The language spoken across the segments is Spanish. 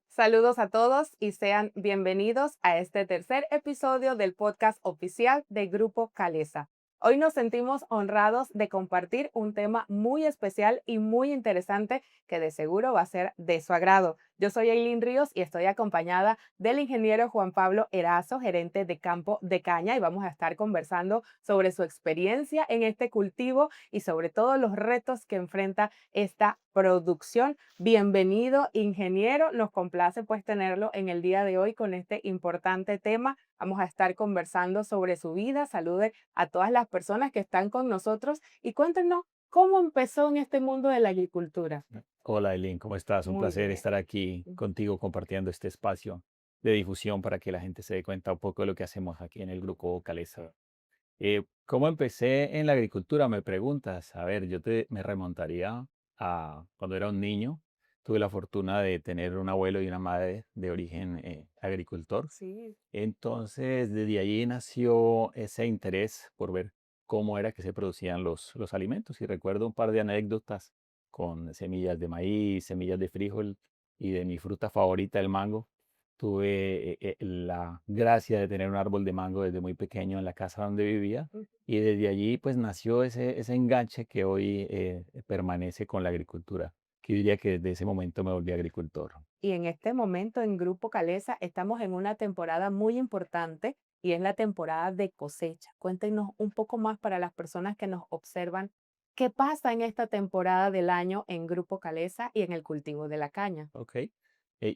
Saludos a todos y sean bienvenidos a este tercer episodio del podcast oficial de Grupo Calesa. Hoy nos sentimos honrados de compartir un tema muy especial y muy interesante que de seguro va a ser de su agrado. Yo soy Eileen Ríos y estoy acompañada del ingeniero Juan Pablo Erazo, gerente de campo de caña, y vamos a estar conversando sobre su experiencia en este cultivo y sobre todos los retos que enfrenta esta producción. Bienvenido, ingeniero. Nos complace pues tenerlo en el día de hoy con este importante tema. Vamos a estar conversando sobre su vida. Salude a todas las personas que están con nosotros y cuéntenos cómo empezó en este mundo de la agricultura. Hola, Eileen, ¿cómo estás? Un Muy placer bien. estar aquí contigo compartiendo este espacio de difusión para que la gente se dé cuenta un poco de lo que hacemos aquí en el Grupo Calesa. ¿Cómo empecé en la agricultura? Me preguntas. A ver, me remontaría a cuando era un niño. Tuve la fortuna de tener un abuelo y una madre de origen agricultor. Sí. Entonces, desde allí nació ese interés por ver cómo era que se producían los alimentos. Y recuerdo un par de anécdotas con semillas de maíz, semillas de frijol y de mi fruta favorita, el mango. Tuve la gracia de tener un árbol de mango desde muy pequeño en la casa donde vivía. Y desde allí pues nació ese enganche que hoy permanece con la agricultura, que yo diría que desde ese momento me volví agricultor. Y en este momento en Grupo Calesa estamos en una temporada muy importante y es la temporada de cosecha. Cuéntenos un poco más para las personas que nos observan, ¿qué pasa en esta temporada del año en Grupo Calesa y en el cultivo de la caña? ¿Ok?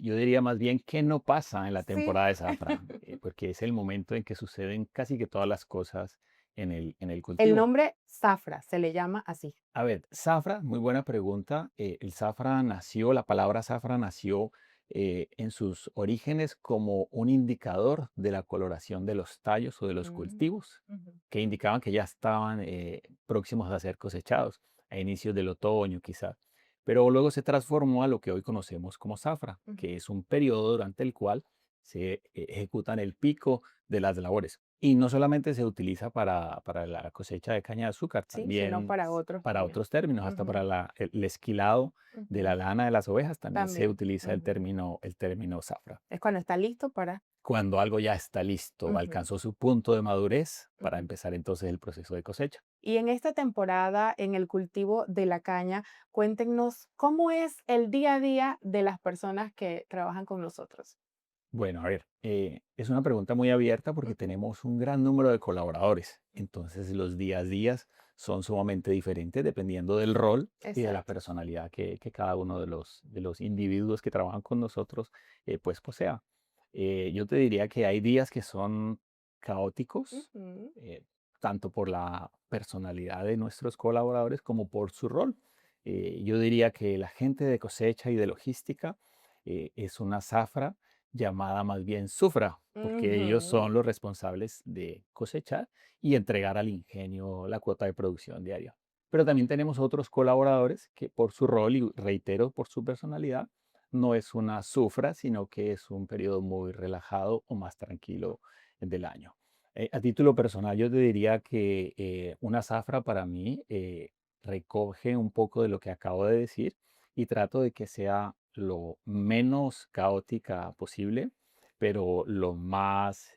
Yo diría más bien qué no pasa en la Sí. temporada de zafra, porque es el momento en que suceden casi que todas las cosas en el El cultivo. nombre zafra se le llama así. A ver, zafra, muy buena pregunta. El zafra nació, la palabra zafra nació en sus orígenes como un indicador de la coloración de los tallos o de los Mm, cultivos, ujú, que indicaban que ya estaban próximos a ser cosechados, a inicios del otoño quizá. Pero luego se transformó a lo que hoy conocemos como zafra, ujú. que es un periodo durante el cual se ejecutan el pico de las labores. Y no solamente se utiliza para la cosecha de caña de azúcar, Sí, sino también para otros para también. otros términos, hasta para Ujú, el esquilado de la ujú, lana de las ovejas también se también. utiliza el Ujú. término zafra. Es cuando está listo para... Cuando algo ya está listo, Ujú, alcanzó su punto de madurez para ujú. empezar entonces el proceso de cosecha. Y en esta temporada, en el cultivo de la caña, cuéntenos cómo es el día a día de las personas que trabajan con nosotros. Bueno, a ver, es una pregunta muy abierta porque Ujú, tenemos un gran número de colaboradores. Entonces los días son sumamente diferentes dependiendo del rol y de la exacto. personalidad que cada uno de los individuos que trabajan con nosotros pues posea. Yo te diría que hay días que son caóticos, Ujú, tanto por la personalidad de nuestros colaboradores como por su rol. Yo diría que la gente de cosecha y de logística es una zafra llamada más bien sufra, porque ellos ujú. son los responsables de cosechar y entregar al ingenio la cuota de producción diaria. Pero también tenemos otros colaboradores que por su rol y reitero por su personalidad, no es una sufra, sino que es un periodo muy relajado o más tranquilo del año. A título personal, yo te diría que una zafra para mí recoge un poco de lo que acabo de decir y trato de que sea lo menos caótica posible, pero lo más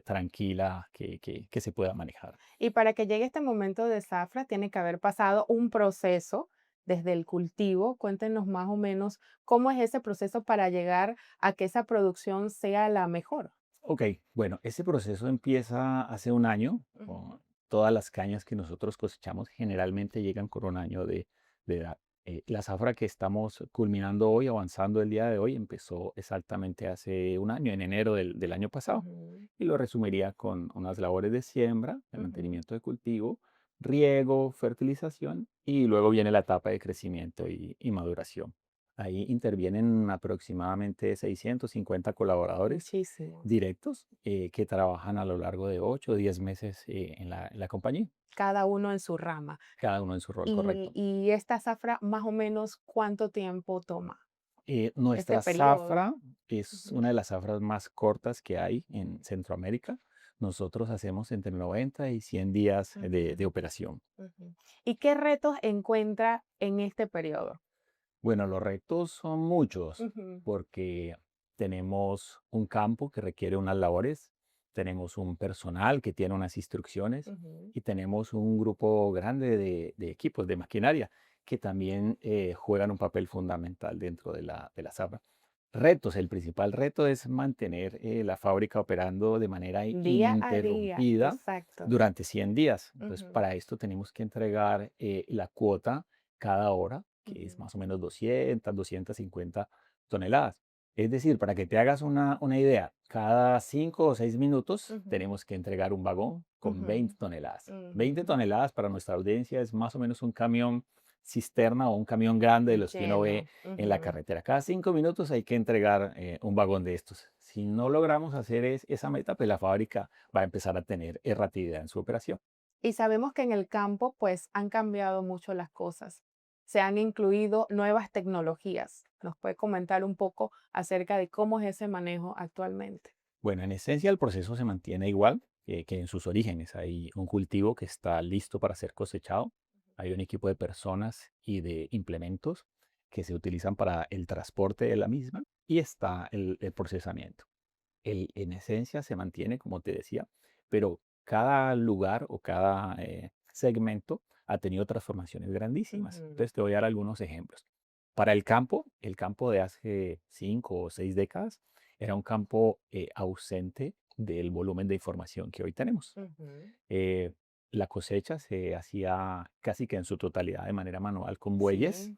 tranquila que se pueda manejar. Y para que llegue este momento de zafra, tiene que haber pasado un proceso desde el cultivo. Cuéntenos más o menos cómo es ese proceso para llegar a que esa producción sea la mejor. Ok, bueno, ese proceso empieza hace un año. Ujú, Todas las cañas que nosotros cosechamos generalmente llegan con un año de edad. La zafra que estamos culminando hoy, avanzando el día de hoy, empezó exactamente hace un año, en enero del año pasado. ujú, Y lo resumiría con unas labores de siembra, de ujú. mantenimiento de cultivo, riego, fertilización y luego viene la etapa de crecimiento y maduración. Ahí intervienen aproximadamente 650 colaboradores Muchísimo. directos que trabajan a lo largo de 8 o 10 meses en la compañía, Cada uno en su rama. cada uno en su rol Y, correcto. y esta zafra, más o menos, ¿cuánto tiempo toma? Ese Nuestra periodo. zafra es Ujú, una de las zafras más cortas que hay en Centroamérica. nosotros hacemos entre 90 y 100 días de Ujú, operación. ujú. ¿Y qué retos encuentra en este periodo? Bueno, los retos son muchos Ujú, porque tenemos un campo que requiere unas labores, tenemos un personal que tiene unas instrucciones ujú. y tenemos un grupo grande de equipos, de maquinaria, que también juegan un papel fundamental dentro de la zafra. Retos, el principal reto es mantener la fábrica operando de manera Día a día, ininterrumpida exacto. durante 100 días. Entonces, Ujú, para esto tenemos que entregar la cuota cada hora, que es ujú, más o menos 250 toneladas. Es decir, para que te hagas una idea, cada 5 o 6 minutos ujú, tenemos que entregar un vagón con ujú, 20 toneladas. 20 ujú. toneladas para nuestra audiencia es más o menos un camión cisterna o un camión grande de los que uno ve Lleno. en la Ujú. carretera. Cada 5 minutos hay que entregar un vagón de estos. Si no logramos hacer esa meta, pues la fábrica va a empezar a tener erratividad en su operación. Y sabemos que en el campo, pues, han cambiado mucho las cosas. Se han incluido nuevas tecnologías. ¿Nos puede comentar un poco acerca de cómo es ese manejo actualmente? Bueno, en esencia el proceso se mantiene igual que en sus orígenes. Hay un cultivo que está listo para ser cosechado. Hay un equipo de personas y de implementos que se utilizan para el transporte de la misma y está el procesamiento. En esencia se mantiene, como te decía, pero cada lugar o cada segmento ha tenido transformaciones grandísimas. Ujú. Entonces te voy a dar algunos ejemplos. Para el campo de hace 5 o 6 décadas era un campo ausente del volumen de información que hoy tenemos. Ujú. Eh, la cosecha se hacía casi que en su totalidad de manera manual con bueyes Sí.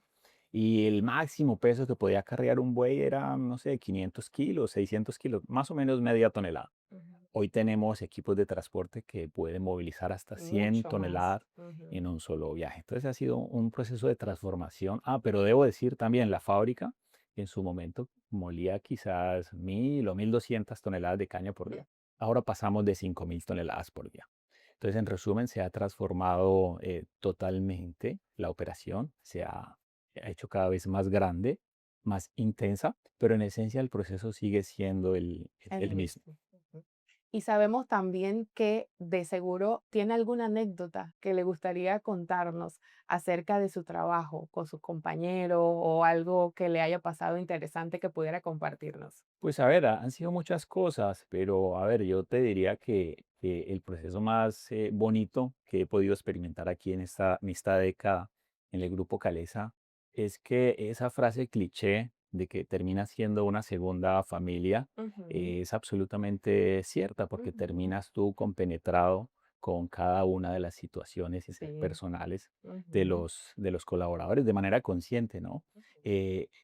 y el máximo peso que podía cargar un buey era, no sé, 500 kilos, 600 kilos, más o menos media tonelada. Ujú. Hoy tenemos equipos de transporte que pueden movilizar hasta 100 Mucho más. toneladas Ujú. en un solo viaje. Entonces ha sido un proceso de transformación. Ah, pero debo decir también, la fábrica en su momento molía quizás 1.000 o 1.200 toneladas de caña por día. Ahora pasamos de 5.000 toneladas por día. Entonces, en resumen, se ha transformado totalmente la operación, ha hecho cada vez más grande, más intensa, pero en esencia el proceso sigue siendo El el mismo. mismo. Ujú. Y sabemos también que de seguro tiene alguna anécdota que le gustaría contarnos acerca de su trabajo con sus compañeros o algo que le haya pasado interesante que pudiera compartirnos. Pues a ver, han sido muchas cosas, pero a ver, yo te diría que el proceso más bonito que he podido experimentar aquí en esta década en el grupo Calesa es que esa frase cliché de que termina siendo una segunda familia Ujú, es absolutamente cierta porque ujú. terminas tú compenetrado con cada una de las situaciones Sí. personales de Ujú, los colaboradores de manera consciente, ¿no?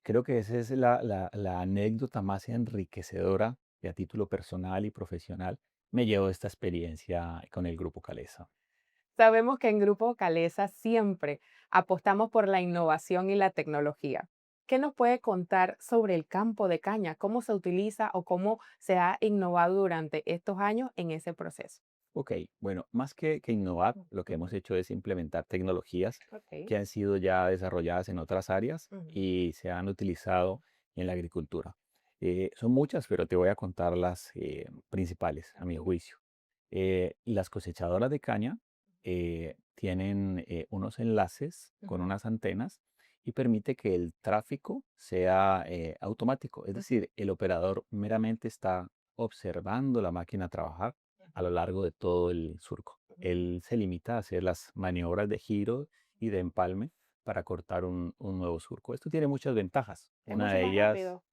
Creo que esa es la anécdota más enriquecedora que a título personal y profesional me llevó esta experiencia con el Grupo Calesa. sabemos que en Grupo Calesa siempre apostamos por la innovación y la tecnología. ¿Qué nos puede contar sobre el campo de caña? ¿Cómo se utiliza o cómo se ha innovado durante estos años en ese proceso? Ok, bueno, más que innovar, lo que hemos Ujú. hecho es implementar tecnologías Ok. que han sido ya desarrolladas en otras áreas Ujú, y se han utilizado en la agricultura. Son muchas, pero te voy a contar las principales, a mi ok. juicio. Las cosechadoras de caña tienen unos enlaces con Ujú, unas antenas y permite que el tráfico sea automático. Es ujú, decir, el operador meramente está observando la máquina trabajar a lo largo de todo el surco. ujú. Él se limita a hacer las maniobras de giro y de empalme para cortar un nuevo surco. Esto tiene muchas ventajas. Es Una mucho de más ellas, rápido.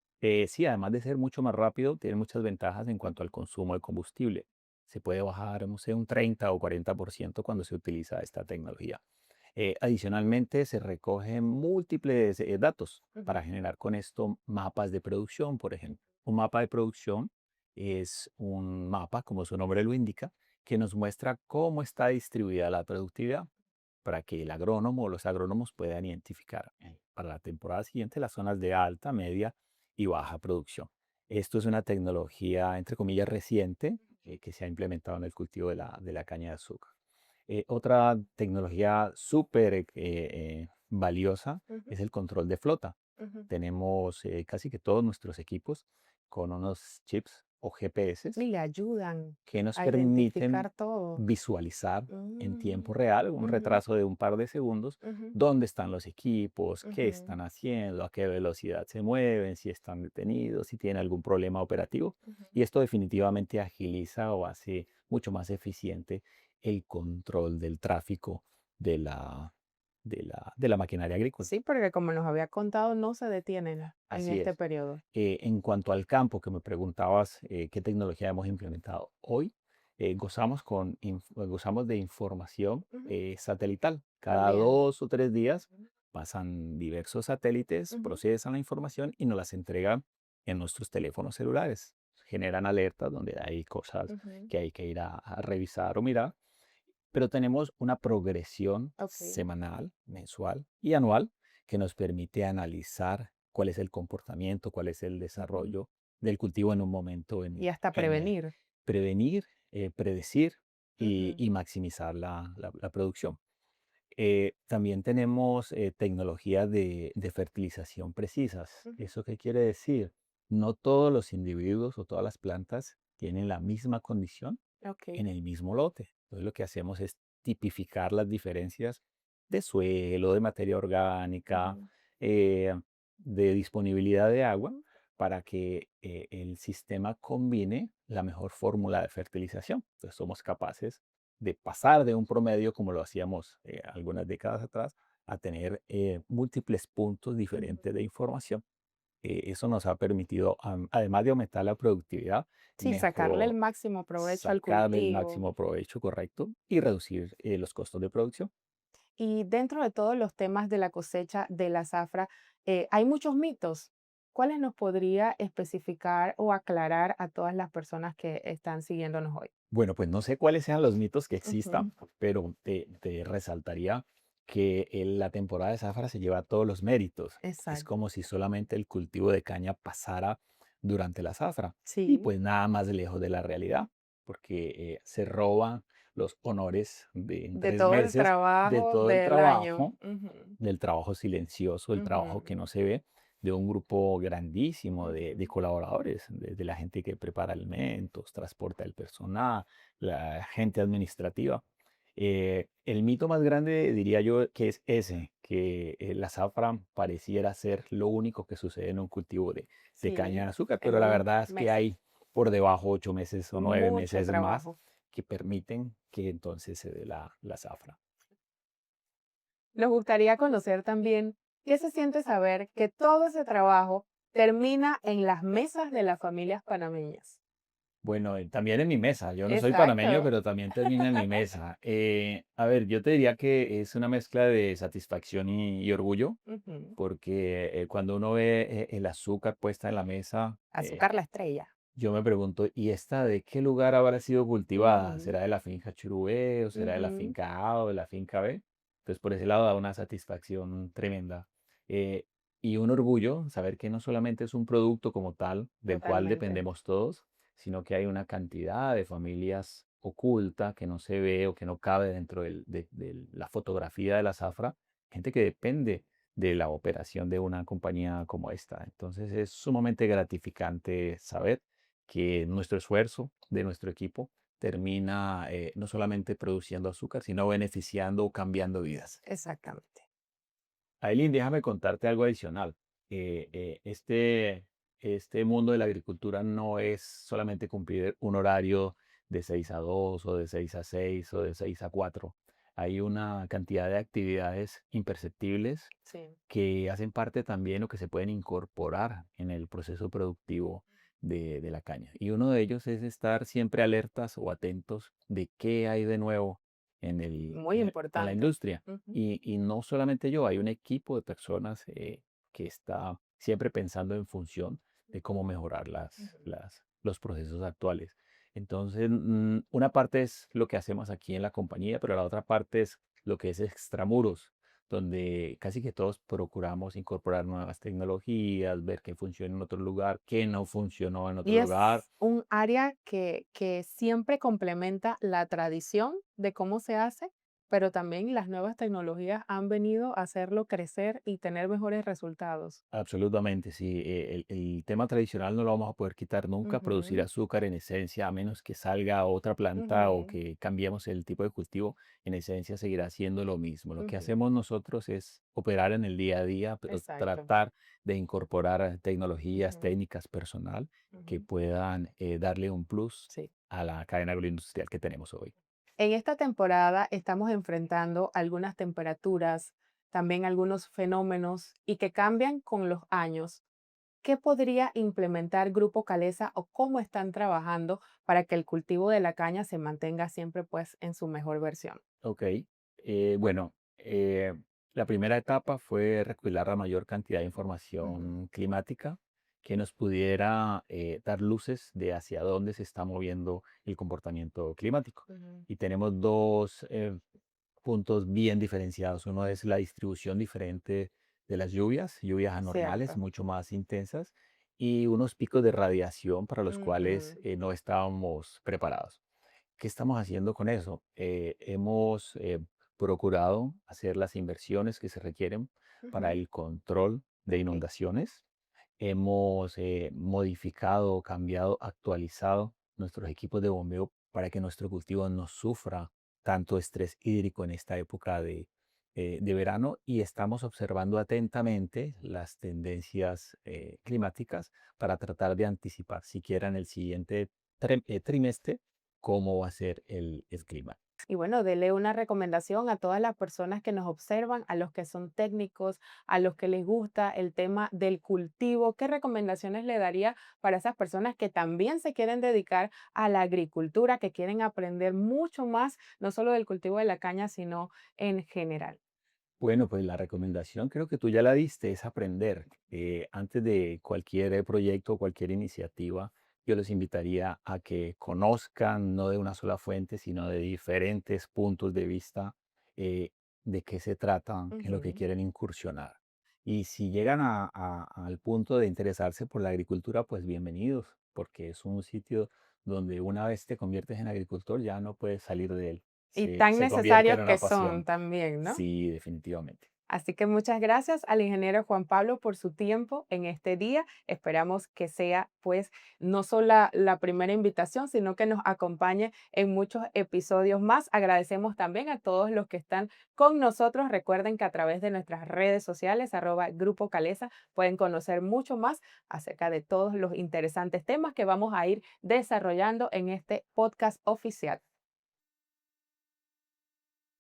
sí, además de ser mucho más rápido, tiene muchas ventajas en cuanto Ujú, al consumo de combustible. Se puede bajar, no sé, un 30 o 40% cuando se utiliza esta tecnología. Adicionalmente, se recogen múltiples datos ujú. para generar con esto mapas de producción, por ejemplo. Un mapa de producción es un mapa, como su nombre lo indica, que nos muestra cómo está distribuida la productividad para que el agrónomo o los agrónomos puedan identificar para la temporada siguiente las zonas de alta, media y baja producción. Esto es una tecnología, entre comillas, reciente que se ha implementado en el cultivo de la caña de azúcar. Otra tecnología súper valiosa Ujú, es el control de flota. ujú. Tenemos casi que todos nuestros equipos con unos chips o GPS Y le ayudan que nos a permiten identificar todo. visualizar en tiempo Mm, real, un ujú, retraso de un par de segundos, ujú, dónde están los equipos, qué ujú, están haciendo, a qué velocidad se mueven, si están detenidos, si tienen algún problema operativo. ujú. Y esto definitivamente agiliza o hace mucho más eficiente el control del tráfico de la maquinaria agrícola. Sí, porque como nos había contado, no se detienen en Así este es. periodo. En cuanto al campo que me preguntabas, qué tecnología hemos implementado hoy, gozamos de información Ujú, satelital. Cada también. 2 o 3 días pasan diversos satélites, Ujú, procesan la información y nos las entregan en nuestros teléfonos celulares. Generan alertas donde hay cosas ujú. que hay que ir a revisar o mirar, pero tenemos una progresión Ok. semanal, mensual y anual que nos permite analizar cuál es el comportamiento, cuál es el Ujú. desarrollo del cultivo en un momento, Y hasta en prevenir. prevenir, predecir Ujú, y maximizar la producción. También tenemos tecnologías de fertilización precisas. ujú. ¿Eso qué quiere decir? No todos los individuos o todas las plantas tienen la misma condición Ok. en el mismo lote. Entonces lo que hacemos es tipificar las diferencias de suelo, de materia orgánica, Ujú, eh, de disponibilidad de agua, para que el sistema combine la mejor fórmula de fertilización. Entonces somos capaces de pasar de un promedio, como lo hacíamos algunas décadas atrás, a tener múltiples puntos diferentes ujú. de información. Eso nos ha permitido, además de aumentar la productividad, Sí, sacarle el mejor máximo provecho al sacarle el cultivo. máximo provecho, correcto, y reducir los costos de producción. Y dentro de todos los temas de la cosecha de la zafra, hay muchos mitos. ¿Cuáles nos podría especificar o aclarar a todas las personas que están siguiéndonos hoy? Bueno, pues no sé cuáles sean los mitos que Ujú, existan, pero te resaltaría que la temporada de zafra se lleva todos los méritos. Es exacto. como si solamente el cultivo de caña pasara durante la zafra. Y Sí, pues nada más lejos de la realidad, porque se roban los honores en de 3 todo el meses de trabajo todo el del año. trabajo, Ujú, del trabajo silencioso, el trabajo que ujú, no se ve, de un grupo grandísimo de ujú. colaboradores, de la gente que prepara alimentos, transporta el personal, la gente administrativa. El mito más grande diría yo que es ese, que la zafra pareciera ser lo único que sucede en un cultivo de caña de Sí, azúcar, en pero la un verdad es que mes. hay por debajo 8 meses o nueve Mucho meses más trabajo. que permiten que entonces se dé la zafra. Nos gustaría conocer también qué se siente saber que todo ese trabajo termina en las mesas de las familias panameñas. Bueno, también en mi mesa. Yo no soy panameño, Exacto. pero también termina en mi mesa. A ver, yo te diría que es una mezcla de satisfacción y orgullo, Ujú. porque cuando uno ve el azúcar puesta en la mesa, Azúcar la estrella. yo me pregunto, ¿y esta de qué lugar habrá sido cultivada? Ujú, ¿Será de la finca Churubé o será de la ujú. finca A o de la finca B? Entonces, por ese lado da una satisfacción tremenda. Eh, y un orgullo saber que no solamente es un producto como tal, del cual Totalmente. dependemos todos, sino que hay una cantidad de familias oculta que no se ve o que no cabe dentro de la fotografía de la zafra, gente que depende de la operación de una compañía como esta. Entonces es sumamente gratificante saber que nuestro esfuerzo de nuestro equipo termina no solamente produciendo azúcar, sino beneficiando o cambiando vidas. Exactamente. Aileen, déjame contarte algo adicional. Este mundo de la agricultura no es solamente cumplir un horario de 6 a 2 o de 6 a 6 o de 6 a 4. Hay una cantidad de actividades imperceptibles Sí. que hacen parte también o que se pueden incorporar en el proceso productivo de la caña. Y uno de ellos es estar siempre alertas o atentos de qué hay de nuevo Muy con la importante. industria. Ujú, Y no solamente yo, hay un equipo de personas que está siempre pensando en función de cómo mejorar ujú. los procesos actuales. Entonces, una parte es lo que hacemos aquí en la compañía, pero la otra parte es lo que es extramuros, donde casi que todos procuramos incorporar nuevas tecnologías, ver qué funciona en otro lugar, qué no funcionó en otro Y lugar. es un área que siempre complementa la tradición de cómo se hace pero también las nuevas tecnologías han venido a hacerlo crecer y tener mejores resultados. Absolutamente, sí. El tema tradicional no lo vamos a poder quitar nunca, producir Ujú, azúcar en esencia, a menos que salga otra planta o ujú, que cambiemos el tipo de cultivo, en esencia seguirá siendo lo mismo. Lo que ujú, hacemos nosotros es operar en el día a día, pero exacto. tratar de incorporar tecnologías, Ujú, técnicas personal que ujú, puedan darle un plus sí. a la cadena agroindustrial que tenemos hoy. En esta temporada estamos enfrentando algunas temperaturas, también algunos fenómenos y que cambian con los años. ¿Qué podría implementar Grupo Calesa o cómo están trabajando para que el cultivo de la caña se mantenga siempre pues en su mejor versión? Ok, bueno, la primera etapa fue recopilar la mayor cantidad de Ujú, información climática que nos pudiera dar luces de hacia dónde se está moviendo el comportamiento climático. ujú, Y tenemos dos puntos bien diferenciados. Uno es la distribución diferente de las lluvias, lluvias anormales, cierto. mucho más intensas, y unos picos de radiación para los cuales Ujú, no estábamos preparados. ¿Qué estamos haciendo con eso? Hemos procurado hacer las inversiones que se requieren para ujú, el control de ok, inundaciones. Hemos modificado, cambiado, actualizado nuestros equipos de bombeo para que nuestro cultivo no sufra tanto estrés hídrico en esta época de verano y estamos observando atentamente las tendencias climáticas para tratar de anticipar siquiera en el siguiente trimestre cómo va a ser el clima. y bueno, dele una recomendación a todas las personas que nos observan, a los que son técnicos, a los que les gusta el tema del cultivo. ¿Qué recomendaciones le daría para esas personas que también se quieren dedicar a la agricultura, que quieren aprender mucho más, no solo del cultivo de la caña, sino en general? Bueno, pues la recomendación creo que tú ya la diste, es aprender. Antes de cualquier proyecto, cualquier iniciativa, yo les invitaría a que conozcan no de una sola fuente, sino de diferentes puntos de vista de qué se trata, qué es lo que Ujú. quieren incursionar. Y si llegan al punto de interesarse por la agricultura, pues bienvenidos, porque es un sitio donde una vez te conviertes en agricultor ya no puedes salir de él. Y Se, tan se convierte necesarios en que una son pasión. también, ¿no? Sí, definitivamente. Así que muchas gracias al ingeniero Juan Pablo por su tiempo en este día. Esperamos que sea pues no solo la primera invitación, sino que nos acompañe en muchos episodios más. Agradecemos también a todos los que están con nosotros. Recuerden que a través de nuestras redes sociales, @Grupo Calesa, pueden conocer mucho más acerca de todos los interesantes temas que vamos a ir desarrollando en este podcast oficial.